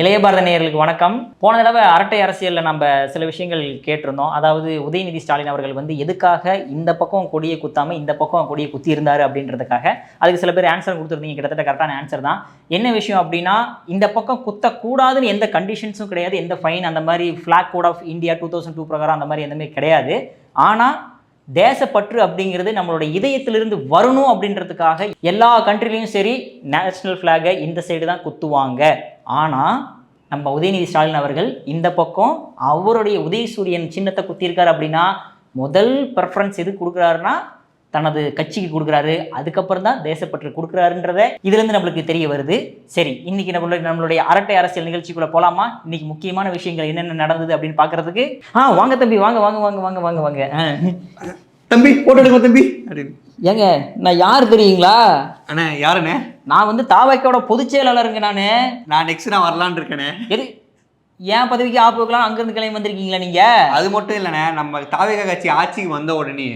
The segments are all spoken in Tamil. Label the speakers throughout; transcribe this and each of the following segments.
Speaker 1: இளைய பாரத நேயர்களுக்கு வணக்கம். போன தடவை அரட்டை அரசியலில் நம்ம சில விஷயங்கள் கேட்டிருந்தோம். அதாவது உதயநிதி ஸ்டாலின் அவர்கள் வந்து எதுக்காக இந்த பக்கம் கொடியை குத்தாம இந்த பக்கம் கொடியை குத்தி இருந்தாரு அப்படின்றதுக்காக அதுக்கு சில பேர் ஆன்சர் கொடுத்துருந்தீங்க. கிட்டத்தட்ட கரெக்டான ஆன்சர் தான். என்ன விஷயம் அப்படின்னா, இந்த பக்கம் குத்தக்கூடாதுன்னு எந்த கண்டிஷன்ஸும் கிடையாது, எந்த ஃபைன் அந்த மாதிரி ஃபிளாக் கோட் ஆஃப் இந்தியா 2002 பிரகாரம் அந்த மாதிரி எதுவுமே கிடையாது. ஆனால் தேசப்பற்று அப்படிங்கிறது நம்மளோட இதயத்திலிருந்து வரணும் அப்படின்றதுக்காக எல்லா கண்ட்ரிலையும் சரி நேஷனல் ஃப்ளாகை இந்த சைடு தான் குத்துவாங்க. ஆனால் நம்ம உதயநிதி ஸ்டாலின் அவர்கள் இந்த பக்கம் அவருடைய உதயசூரியன் சின்னத்தை குத்திருக்காரு. அப்படின்னா முதல் ப்ரெஃபரன்ஸ் எது கொடுக்குறாருன்னா தனது கட்சிக்கு கொடுக்குறாரு, அதுக்கப்புறம் தான் தேசப்பற்று கொடுக்குறாருன்றத இதுலேருந்து நம்மளுக்கு தெரிய வருது. சரி, இன்னைக்கு நம்மளுடைய அரட்டை அரசியல் நிகழ்ச்சிக்குள்ள போலாமா? இன்னைக்கு முக்கியமான விஷயங்கள் என்னென்ன நடந்தது அப்படின்னு பார்க்கறதுக்கு வாங்க தம்பி, வாங்க வாங்க வாங்க வாங்க வாங்க வாங்க
Speaker 2: தம்பி போட்டோ எடுங்க தம்பி அப்படின்னு.
Speaker 1: ஏங்க, நான் யார் தெரியுங்களா?
Speaker 2: அண்ணே யாருண்ணே?
Speaker 1: நான் வந்து தாவைக்கோட பொதுச் செயலாளருங்க. நான்
Speaker 2: நெக்ஸ்ட் நான் வரலான்னு இருக்கேனே.
Speaker 1: எது ஏன் பதவிக்கு ஆப்புக்கலாம் அங்கிருந்து கிளம்பி வந்திருக்கீங்களா நீங்க?
Speaker 2: அது மட்டும் இல்லைண்ணே, நம்ம தாவேகா கட்சி ஆட்சிக்கு வந்த உடனே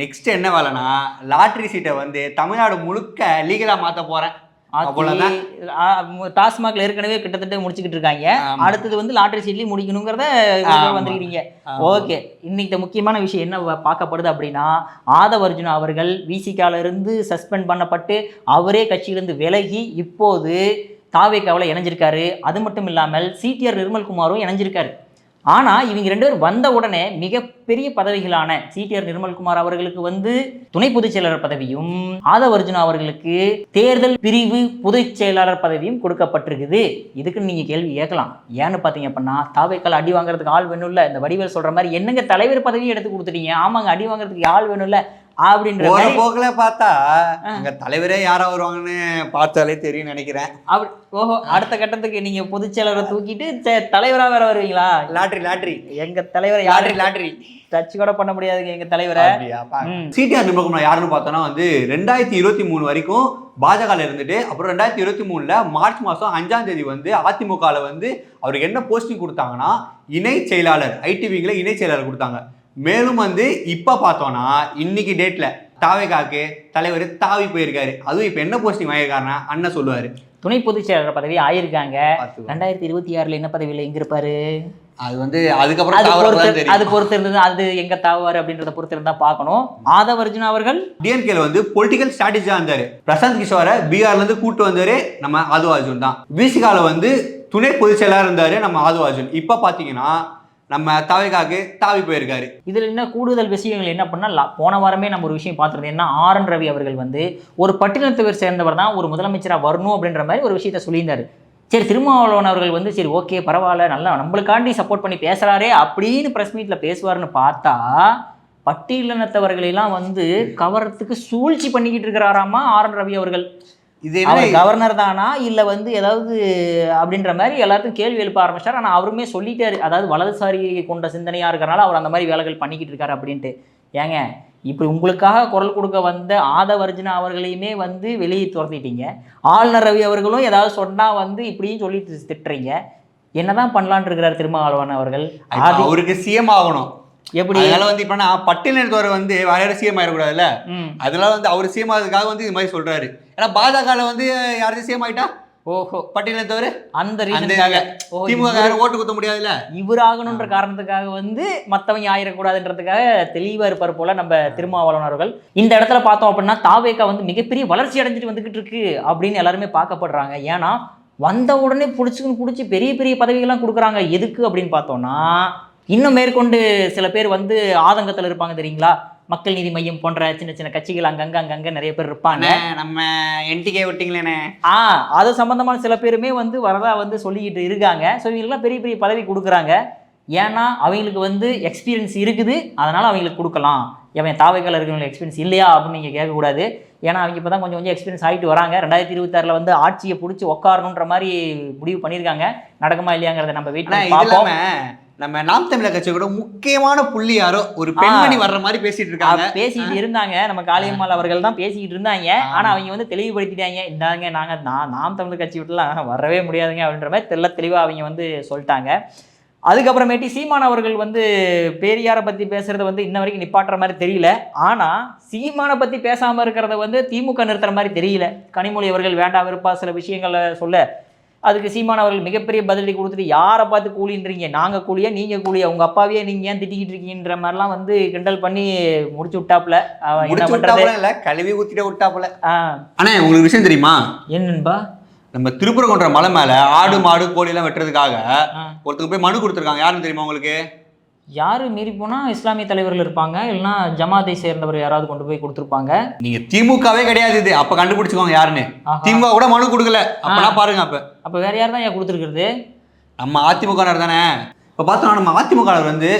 Speaker 2: நெக்ஸ்ட் என்ன வேலைனா லாட்ரி சீட்டை வந்து தமிழ்நாடு முழுக்க லீகலா மாத்த போறேன்.
Speaker 1: டாஸ்மாக்ல ஏற்கனவே கிட்டத்தட்ட முடிச்சுக்கிட்டு இருக்காங்க. அடுத்தது வந்து லாட்டரி சீட்லயும் முடிக்கணுங்கிறத வந்துருக்கீங்க. ஓகே, இன்னைக்கு முக்கியமான விஷயம் என்ன பார்க்கப்படுது அப்படின்னா, ஆதவ அர்ஜுனா அவர்கள் விசிகால இருந்து சஸ்பெண்ட் பண்ணப்பட்டு அவரே கட்சியிலிருந்து விலகி இப்போது தாவேகாவில் இணைஞ்சிருக்காரு. அது மட்டும் இல்லாமல் சிடிஆர் நிர்மல்குமாரும் இணைஞ்சிருக்காரு. ஆனால் இவங்க ரெண்டு பேரும் வந்த உடனே மிகப்பெரிய பதவிகளான சிடிஆர் நிர்மல்குமார் அவர்களுக்கு வந்து துணை பொதுச் செயலாளர் பதவியும், ஆதவ அர்ஜுனா அவர்களுக்கு தேர்தல் பிரிவு பொதுச் செயலாளர் பதவியும் கொடுக்கப்பட்டிருக்குது. இதுக்குன்னு நீங்க கேள்வி கேட்கலாம். ஏன்னு பார்த்தீங்க அப்படின்னா, தாவேக்கால் அடி வாங்குறதுக்கு ஆள் வேணும்ல. இந்த வடிவேல் சொல்ற மாதிரி என்னங்க தலைவர் பதவியும் எடுத்து கொடுத்துட்டீங்க, ஆமாங்க அடி வாங்குறதுக்கு ஆள் வேணும்ல அப்படின்ற
Speaker 2: போகல பார்த்தா எங்க தலைவரே யாரா வருவாங்கன்னு பார்த்தாலே தெரியும் நினைக்கிறேன்.
Speaker 1: ஓஹோ, அடுத்த கட்டத்துக்கு நீங்க பொதுச் செயலரை தூக்கிட்டு தலைவரா வேற வருவீங்களா?
Speaker 2: லாட்ரி
Speaker 1: எங்க தலைவர் லாட்ரி டச் கூட பண்ண முடியாதுங்க எங்க தலைவரை.
Speaker 2: சிடிஆர் நிர்மல்குமார் யாருன்னு பார்த்தோம்னா வந்து 2023 வரைக்கும் பாஜக இருந்துட்டு அப்புறம் 2023 மார்ச் மாதம் 5ஆம் தேதி வந்து அதிமுகவில் வந்து அவருக்கு என்ன போஸ்டிங் கொடுத்தாங்கன்னா இணை செயலாளர், ஐடிவிங்கில இணை செயலாளர் கொடுத்தாங்க. மேலும் வந்து இப்ப பார்த்தோம்னா இன்னைக்கு டேட்ல தாவேகாக்கு தலைவர் தாவி போயிருக்காரு. அதுவும் இப்ப என்ன போஸ்டிங் வாங்கியிருக்காருன்னா அண்ணன் சொல்லுவாரு,
Speaker 1: துணை பொதுச் செயலாளர் பதவி ஆயிருக்காங்க. 2026 என்ன பதவியில் எங்க இருப்பாரு?
Speaker 2: அது வந்து அதுக்கப்புறம்
Speaker 1: அது பொறுத்து இருந்தது. அது எங்க தாவாரு அப்படின்றத பொறுத்து இருந்தா பார்க்கணும். ஆதவ அர்ஜுனா அவர்கள்
Speaker 2: டிஎன்கேல வந்து பொலிட்டிக்கல் ஸ்ட்ராட்டஜியா இருந்தாரு. பிரசாந்த் கிஷோரை பீகார்ல இருந்து கூட்டு வந்தாரு நம்ம ஆதவ அர்ஜுன் தான். விசிகால வந்து துணை பொதுச் செயலாளர் இருந்தாரு நம்ம ஆதவ அர்ஜுன். இப்ப பாத்தீங்கன்னா நம்ம தாவேகாக்கு தாவி போயிருக்காரு.
Speaker 1: இதுல என்ன கூடுதல் விஷயங்கள் என்ன பண்ணா, போன வாரமே நம்ம ஒரு விஷயம் பார்த்துருந்தோம். என்ன, ஆர்.என். ரவி அவர்கள் வந்து ஒரு பட்டியலத்தவர் சேர்ந்தவர் தான் ஒரு முதலமைச்சராக வரணும் அப்படின்ற மாதிரி ஒரு விஷயத்த சொல்லியிருந்தாரு. சரி, திருமாவளவன் அவர்கள் வந்து சரி ஓகே பரவாயில்ல, நல்லா நம்மளுக்காண்டி சப்போர்ட் பண்ணி பேசுறாரே அப்படின்னு பிரஸ் மீட்ல பேசுவார்னு பார்த்தா, பட்டியலினத்தவர்களெல்லாம் வந்து கவரத்துக்கு சூழ்ச்சி பண்ணிக்கிட்டு இருக்கிறாராமா ஆர்.என். ரவி அவர்கள். இது கவர்னர் தானா இல்லை வந்து ஏதாவது அப்படின்ற மாதிரி எல்லாருக்கும் கேள்வி எழுப்ப ஆரம்பிச்சார். ஆனால் அவருமே சொல்லிட்டாரு, அதாவது வலதுசாரி கொண்ட சிந்தனையாக இருக்கிறனால அவர் அந்த மாதிரி வேலைகள் பண்ணிக்கிட்டு இருக்காரு அப்படின்ட்டு. ஏங்க, இப்படி உங்களுக்காக குரல் கொடுக்க வந்த ஆதவ அர்ஜுனா அவர்களையுமே வந்து வெளியே துரத்திட்டீங்க. ஆளுநர் ரவி அவர்களும் ஏதாவது சொன்னால் வந்து இப்படியும் சொல்லி திட்டுறீங்க. என்னதான் பண்ணலான் இருக்கிறார் திருமாவளவன் அவர்கள்?
Speaker 2: அவருக்கு சிஎம் ஆகணும். எப்படி அதனால வந்து இப்ப பட்டியலினத்தவர் வந்து வேற சிஎம் ஆயிடக்கூடாதுல்ல, அதனால வந்து அவர் சிஎம் ஆகிறதுக்காக வந்து இது மாதிரி சொல்றாரு. ஏன்னா பாஜக வந்து யாரும் சிஎம் ஆயிட்டா ஓஹோ பட்டியலினத்தவர் அந்த ரீசனுக்காக திமுக ஓட்டு குத்த முடியாதுல்ல, இவர்
Speaker 1: ஆகணுன்ற காரணத்துக்காக வந்து மற்றவங்க ஆயிடக்கூடாதுன்றதுக்காக தெளிவா இருப்பார் போல நம்ம திருமாவளவன் அவர்கள். இந்த இடத்துல பார்த்தோம் அப்படின்னா தாவேகா வந்து மிகப்பெரிய வளர்ச்சி அடைஞ்சிட்டு வந்துகிட்டு இருக்கு அப்படின்னு எல்லாருமே பார்க்கப்படுறாங்க. ஏன்னா வந்த உடனே பிடிச்சி பெரிய பெரிய பதவிகள்லாம் கொடுக்குறாங்க. எதுக்கு அப்படின்னு பார்த்தோம்னா, இன்னும் மேற்கொண்டு சில பேர் வந்து ஆதங்கத்தில் இருப்பாங்க தெரியுங்களா? மக்கள் நீதி மையம் போன்ற சின்ன சின்ன கட்சிகள் அங்கங்க நிறைய பேர் இருப்பாங்க.
Speaker 2: நம்ம என்டிகே விட்டீங்களே,
Speaker 1: அது சம்பந்தமான சில பேருமே வந்து வரதா வந்து சொல்லிக்கிட்டு இருக்காங்க. ஸோ இவங்களுக்குலாம் பெரிய பெரிய பதவி கொடுக்குறாங்க. ஏன்னா அவங்களுக்கு வந்து எக்ஸ்பீரியன்ஸ் இருக்குது, அதனால் அவங்களுக்கு கொடுக்கலாம். எவன் தாவேக்கால இருக்கிறவங்களுக்கு எக்ஸ்பீரியன்ஸ் இல்லையா அப்படின்னு நீங்கள் கேட்கக்கூடாது. ஏன்னா அவங்க இப்போ தான் கொஞ்சம் எக்ஸ்பீரியன்ஸ் ஆகிட்டு வராங்க. 2026 வந்து ஆட்சியை பிடிச்சி உட்காரணுன்ற மாதிரி முடிவு பண்ணியிருக்காங்க. நடக்குமா இல்லையாங்கிறத நம்ம வெயிட் பண்ணி பார்ப்போம்.
Speaker 2: நம்ம நாம் தமிழர் கட்சி கூட முக்கியமான புள்ளி யாரோ ஒரு பெண்மணி வர்ற மாதிரி பேசிட்டு இருக்காங்க.
Speaker 1: பேசிட்டு இருந்தாங்க, நம்ம காளியம்மாள் அவர்கள் தான் பேசிக்கிட்டு இருந்தாங்க. ஆனா அவங்க வந்து தெளிவுபடுத்திட்டாங்க, இந்தாங்க நாங்க நாம் தமிழர் கட்சி விட்டுலாம் வரவே முடியாதுங்க அப்படின்ற மாதிரி தெளிவா அவங்க வந்து சொல்லிட்டாங்க. அதுக்கப்புறமேட்டு சீமான் அவர்கள் வந்து பெரியாரை பற்றி பேசுகிறத வந்து இன்ன வரைக்கும் நிப்பாட்டுற மாதிரி தெரியல. ஆனால் சீமானை பற்றி பேசாமல் இருக்கிறத வந்து திமுக நிறுத்துற மாதிரி தெரியல. கனிமொழி அவர்கள் வேண்டாம் வெறுப்பா சில விஷயங்களை சொல்ல அதுக்கு சீமான் அவர்கள் மிகப்பெரிய பதிலடி கொடுத்துட்டு யாரை பார்த்து கூலின்றீங்க, நாங்கள் கூலியா நீங்கள் கூலியா, உங்கள் அப்பாவே நீங்கள் ஏன் திட்டிக்கிட்டு இருக்கீங்கன்ற மாதிரிலாம் வந்து கிண்டல் பண்ணி முடிச்சு விட்டாப்புல. என்ன பண்ணுறது
Speaker 2: இல்லை, கழுவி ஊற்றிட்ட விட்டாப்புல. அண்ணே உங்களுக்கு விஷயம் தெரியுமா?
Speaker 1: என்னன்பா?
Speaker 2: நம்ம திருப்பரங்குன்ற மலை மேல ஆடு மாடு கோழி எல்லாம் வெட்டுறதுக்காக ஒருத்தருக்கு போய் மனு கொடுத்துருக்காங்க. யாருன்னு தெரியுமா உங்களுக்கு?
Speaker 1: யாரு மீறி போனா இஸ்லாமிய தலைவர்கள் இருப்பாங்க, இல்லைன்னா ஜமாத்தை சேர்ந்தவர் யாராவது கொண்டு போய் கொடுத்துருப்பாங்க.
Speaker 2: நீங்க திமுகவே கிடையாது இது, அப்ப கண்டுபிடிச்சுக்கோங்க யாருன்னு. திமுக கூட மனு கொடுக்கல, அப்பனா பாருங்க. அப்ப
Speaker 1: வேற யார் தான் கொடுத்துருக்கிறது?
Speaker 2: நம்ம அதிமுக தானே. இப்ப பார்த்தோம்னா நம்ம அதிமுக வந்து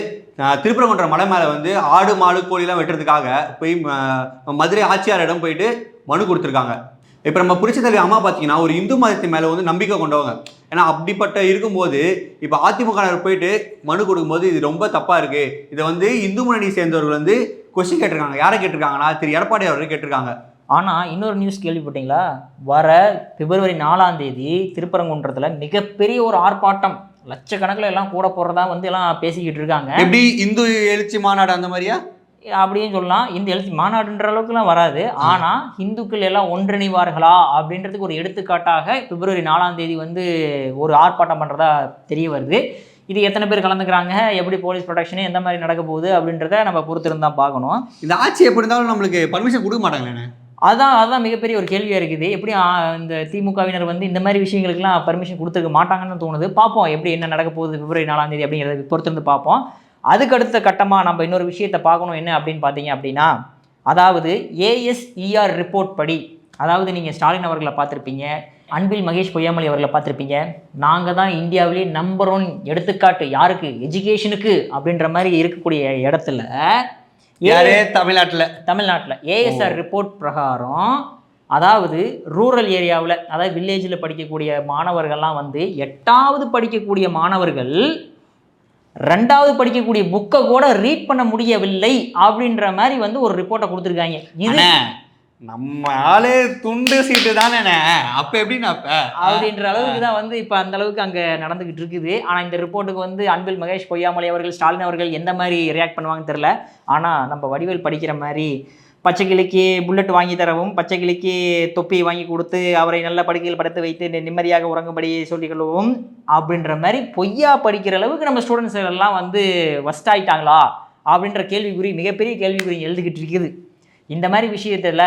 Speaker 2: திருப்பரங்குன்ற மலை மேல வந்து ஆடு மாடு கோழி எல்லாம் வெட்டுறதுக்காக போய் மதுரை ஆட்சியாரிடம் போயிட்டு மனு கொடுத்துருக்காங்க. இப்போ நம்ம புரட்சி தலைவி அம்மா பார்த்தீங்கன்னா ஒரு இந்து மதத்தின் மேலே வந்து நம்பிக்கை கொண்டவங்க. ஏன்னா அப்படிப்பட்ட இருக்கும்போது இப்போ அதிமுக போயிட்டு மனு கொடுக்கும்போது இது ரொம்ப தப்பாக இருக்குது. இதை வந்து இந்து முன்னணி சேர்ந்தவர்கள் வந்து கொஸ்டின் கேட்டிருக்காங்க. யாரை கேட்டிருக்காங்கன்னா திரு எடப்பாடி அவர்கள் கேட்டிருக்காங்க.
Speaker 1: ஆனால் இன்னொரு நியூஸ் கேள்விப்பட்டீங்களா? வர பிப்ரவரி 4ஆம் தேதி திருப்பரங்குன்றத்தில் மிகப்பெரிய ஒரு ஆர்ப்பாட்டம், லட்சக்கணக்கில் எல்லாம் கூட போடுறதா வந்து எல்லாம் பேசிக்கிட்டு இருக்காங்க.
Speaker 2: எப்படி இந்து எழுச்சி மாநாடு அந்த மாதிரியா
Speaker 1: அப்படின்னு சொல்லலாம். இந்த எழுச்சி மாநாடுன்ற அளவுக்குலாம் வராது, ஆனால் இந்துக்கள் எல்லாம் ஒன்றிணைவார்களா அப்படின்றதுக்கு ஒரு எடுத்துக்காட்டாக பிப்ரவரி 4ஆம் தேதி வந்து ஒரு ஆர்ப்பாட்டம் பண்ணுறதா தெரிய வருது. இது எத்தனை பேர் கலந்துக்கிறாங்க, எப்படி போலீஸ் ப்ரொடெக்ஷனு எந்த மாதிரி நடக்க போகுது அப்படின்றத நம்ம பொறுத்திருந்து தான் பார்க்கணும்.
Speaker 2: இந்த ஆட்சி எப்படி இருந்தாலும் நம்மளுக்கு பர்மிஷன் கொடுக்க மாட்டாங்களே.
Speaker 1: அதுதான் மிகப்பெரிய ஒரு கேள்வியாக இருக்குது. எப்படி இந்த திமுகவினர் வந்து இந்த மாதிரி விஷயங்களுக்குலாம் பர்மிஷன் கொடுத்துருக்க மாட்டாங்கன்னு தோணுது. பார்ப்போம் எப்படி என்ன நடக்க போகுது பிப்ரவரி 4ஆம் தேதி அப்படிங்கிறத பொறுத்திருந்து பார்ப்போம். அதுக்கு அடுத்த கட்டமாக நம்ம இன்னொரு விஷயத்தை பார்க்கணும். என்ன அப்படின்னு பார்த்தீங்க அப்படின்னா, அதாவது ASER ரிப்போர்ட் படி, அதாவது நீங்கள் ஸ்டாலின் அவர்களை பார்த்துருப்பீங்க, அன்பில் மகேஷ் பொய்யாமொழி அவர்களை பார்த்துருப்பீங்க. நாங்கள் தான் இந்தியாவிலே நம்பர் 1 எடுத்துக்காட்டு யாருக்கு, எஜுகேஷனுக்கு அப்படின்ற மாதிரி இருக்கக்கூடிய இடத்துல தமிழ்நாட்டில் ASER ரிப்போர்ட் பிரகாரம், அதாவது ரூரல் ஏரியாவில், அதாவது வில்லேஜில் படிக்கக்கூடிய மாணவர்கள்லாம் வந்து 8வது படிக்கக்கூடிய மாணவர்கள் 2வது படிக்கக்கூடிய புக்கை கூட ரீட் பண்ண முடியவில்லை அப்படின்ற மாதிரி வந்து ஒரு ரிப்போர்ட்டை கொடுத்துருக்காங்க. இது
Speaker 2: நம்ம ஆளே துண்டு சீட்டு தானே, அப்ப எப்படின்னா
Speaker 1: அப்படின்ற அளவுக்கு தான் வந்து இப்போ அந்த அளவுக்கு அங்கே நடந்துகிட்டு இருக்குது. ஆனால் இந்த ரிப்போர்ட்டுக்கு வந்து அன்பில் மகேஷ் பொய்யாமொழி அவர்கள், ஸ்டாலின் அவர்கள் எந்த மாதிரி ரியாக்ட் பண்ணுவாங்கன்னு தெரில. ஆனால் நம்ம வடிவேல் படிக்கிற மாதிரி பச்சை கிளிக்கு புல்லட் வாங்கி தரவும், பச்சை கிளிக்கு தொப்பி வாங்கி கொடுத்து அவரை நல்ல படுக்கையில் படுத்து வைத்து நிம்மதியாக உறங்கும்படி சொல்லிக்கொள்ளவும் அப்படின்ற மாதிரி பொய்யா படிக்கிற அளவுக்கு நம்ம ஸ்டூடெண்ட்ஸ் எல்லாம் வந்து வஸ்ட் ஆகிட்டாங்களா அப்படின்ற கேள்விக்குறி, மிகப்பெரிய கேள்விக்குறி எழுதிக்கிட்டு இருக்குது. இந்த மாதிரி விஷயத்துல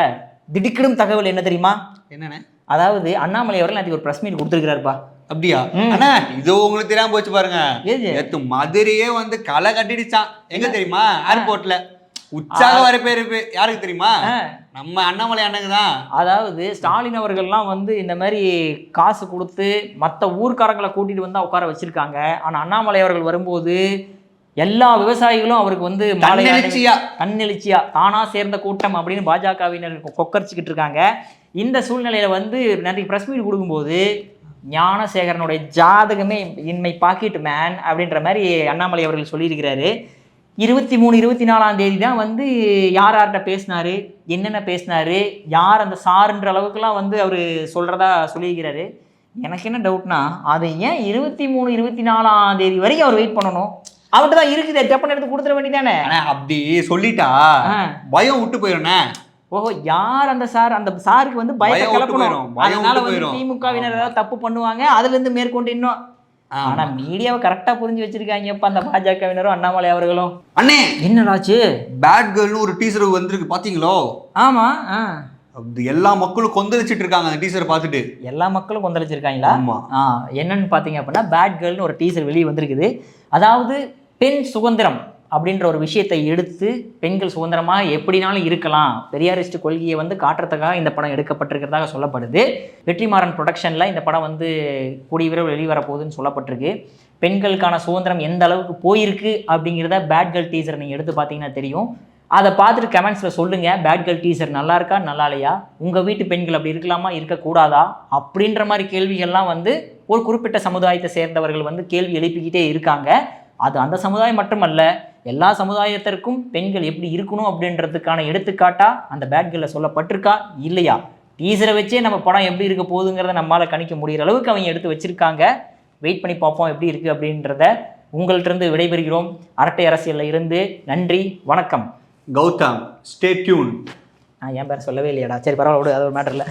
Speaker 1: திடுக்கிடும் தகவல் என்ன தெரியுமா?
Speaker 2: என்னென்ன?
Speaker 1: அதாவது அண்ணாமலை அவர்கள் அதுக்கு ஒரு ப்ரெஸ் மீட் கொடுத்துருக்கிறாருப்பா.
Speaker 2: அப்படியா? அண்ணா இது உங்களுக்கு தெரியாம போச்சு பாருங்க. மதுரையே வந்து களை கட்டிடுச்சான். எங்க தெரியுமா? ஏர்போர்ட்ல உற்சாக வர பேரு யாருக்கு தெரியுமா? நம்ம அண்ணாமலை அண்ணனுக்கு தான்.
Speaker 1: அதாவது ஸ்டாலின் அவர்கள்லாம் வந்து இந்த மாதிரி காசு கொடுத்து மற்ற ஊர்க்காரங்களை கூட்டிட்டு வந்து உட்கார வச்சிருக்காங்க. ஆனா அண்ணாமலை அவர்கள் வரும்போது எல்லா விவசாயிகளும் அவருக்கு வந்து தன்னெழுச்சியா தானா சேர்ந்த கூட்டம் அப்படின்னு பாஜகவினர் கொக்கரிச்சுக்கிட்டு இருக்காங்க. இந்த சூழ்நிலையில வந்து நிறைய பிரஸ் மீட் கொடுக்கும்போது ஞானசேகரனுடைய ஜாதகமே இன்மை பாக்கெட் மேன் அப்படின்ற மாதிரி அண்ணாமலை அவர்கள் சொல்லியிருக்கிறாரு. 23, 24ஆம் தேதி தான் வந்து யார்கிட்ட பேசினாரு, என்னென்ன பேசினாரு, யார் அந்த சாருன்ற அளவுக்குலாம் வந்து அவர் சொல்கிறதா சொல்லியிருக்கிறாரு. எனக்கு என்ன டவுட்னா, அது ஏன் 23, 24ஆம் தேதி வரைக்கும் அவர் வெயிட் பண்ணணும்? அவர்கிட்ட தான் இருக்குது, டப்பன் எடுத்து கொடுத்துட வேண்டியதானே.
Speaker 2: அப்படி சொல்லிட்டா பயம் விட்டு போயிடும்ண்ணே.
Speaker 1: ஓஹோ, யார் அந்த சார்? அந்த சாருக்கு வந்து பயத்தை கிளப்பணும். அதனால வந்து திமுகவினர் ஏதாவது தப்பு பண்ணுவாங்க, அதுல இருந்து மேற்கொண்டு இன்னும். ஆனா மீடியாவை கரெக்டா புரிஞ்சு வச்சிருக்காங்கப்பா அந்த பாஜகவினரும் அண்ணாமலை அவர்களும்.
Speaker 2: அண்ணே
Speaker 1: என்னடாச்சு?
Speaker 2: பேட் கேர்ள்னு ஒரு டீசர் வந்திருக்கு, பாத்தீங்களோ?
Speaker 1: ஆமா,
Speaker 2: எல்லா மக்களும் கொந்தளிச்சிட்டு இருக்காங்க அந்த டீசரை பார்த்துட்டு.
Speaker 1: எல்லா மக்களும் கொந்தளிச்சிருக்காங்களா? என்னன்னு பாத்தீங்க அப்படின்னா, பேட் கேர்ள்னு ஒரு டீசர் வெளியே வந்திருக்குது. அதாவது பெண் சுதந்திரம் அப்படின்ற ஒரு விஷயத்தை எடுத்து பெண்கள் சுதந்திரமாக எப்படினாலும் இருக்கலாம், பெரியாரிஸ்ட் கொள்கையை வந்து காட்டுறதுக்காக இந்த படம் எடுக்கப்பட்டிருக்கிறதாக சொல்லப்படுது. வெற்றிமாறன் ப்ரொடக்ஷனில் இந்த படம் வந்து கூடிய விரைவில் வெளிவரப்போகுதுன்னு சொல்லப்பட்டிருக்கு. பெண்களுக்கான சுதந்திரம் எந்த அளவுக்கு போயிருக்கு அப்படிங்கிறத பேட் கேர்ள் டீசர் நீங்கள் எடுத்து பார்த்தீங்கன்னா தெரியும். அதை பார்த்துட்டு கமெண்ட்ஸில் சொல்லுங்கள், பேட் கேர்ள் டீசர் நல்லா இருக்கா நல்லா இல்லையா, உங்கள் வீட்டு பெண்கள் அப்படி இருக்கலாமா இருக்கக்கூடாதா அப்படின்ற மாதிரி கேள்விகள்லாம் வந்து ஒரு குறிப்பிட்ட சமுதாயத்தை சேர்ந்தவர்கள் வந்து கேள்வி எழுப்பிக்கிட்டே இருக்காங்க. அது அந்த சமுதாயம் மட்டுமல்ல, எல்லா சமுதாயத்திற்கும் பெண்கள் எப்படி இருக்கணும் அப்படின்றதுக்கான எடுத்துக்காட்டா அந்த பேட் கேர்ளில் சொல்லப்பட்டிருக்கா இல்லையா, டீசரை வச்சே நம்ம படம் எப்படி இருக்க போகுதுங்கிறத நம்மளால் கணிக்க முடிகிற அளவுக்கு அவங்க எடுத்து வச்சுருக்காங்க. வெயிட் பண்ணி பார்ப்போம் எப்படி இருக்குது அப்படின்றத. உங்கள்கிட்ட விடைபெறுகிறோம் அரட்டை அரசியலில் இருந்து. நன்றி, வணக்கம்.
Speaker 2: Gautham, stay tune.
Speaker 1: என் பேர் சொல்லவே இல்லையாடா? சரி பரவாயில்ல, அது ஒரு மேட்டர் இல்லை.